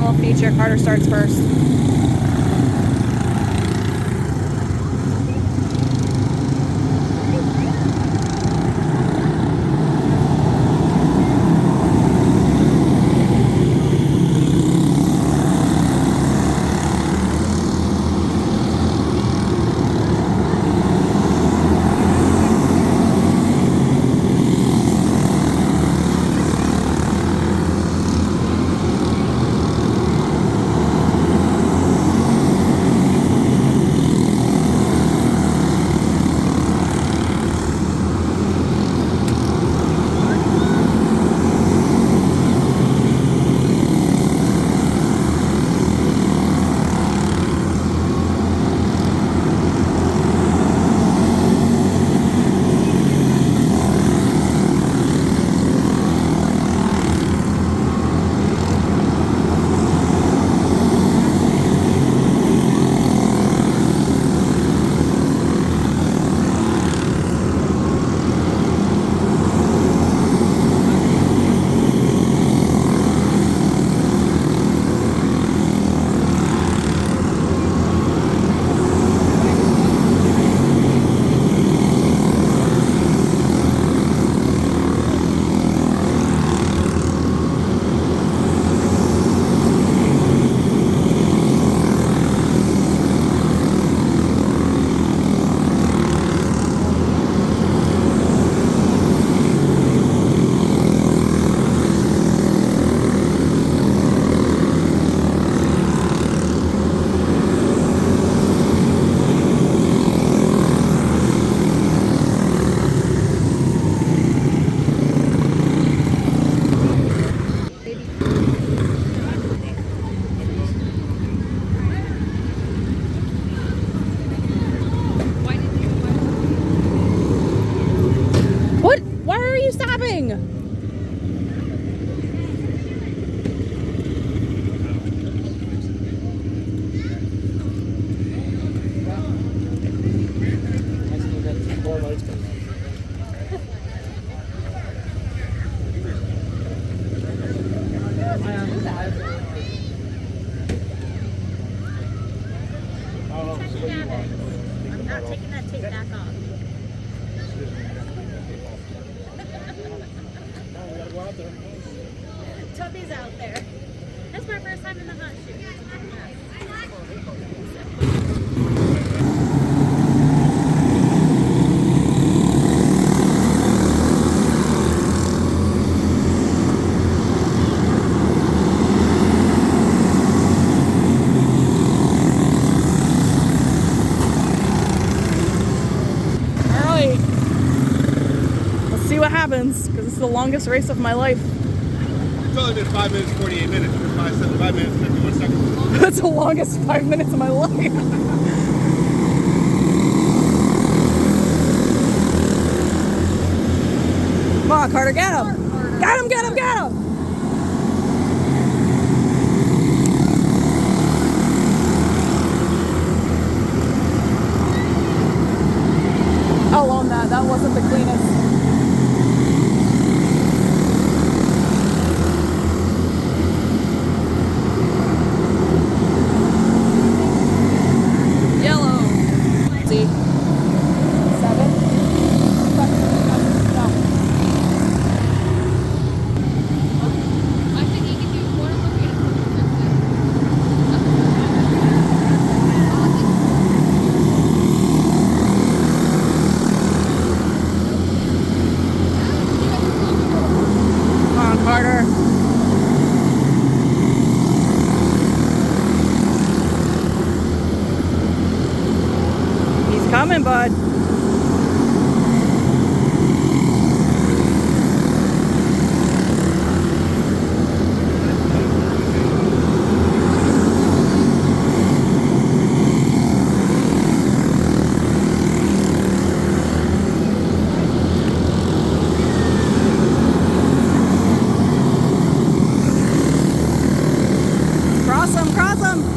little feature. Carter starts first. What? Why are you stopping? I'm not taking that tape back off. Tubby's out there. That's my first time in the hot shoot. Happens because it's the longest race of my life. It's only been 5 minutes, 48 minutes, 5 minutes, 51 seconds. That's the longest 5 minutes of my life. Come on, Carter, get him! Get him, get him, get him! I'll own that. That wasn't the cleanest. Coming, bud. Cross him, cross him.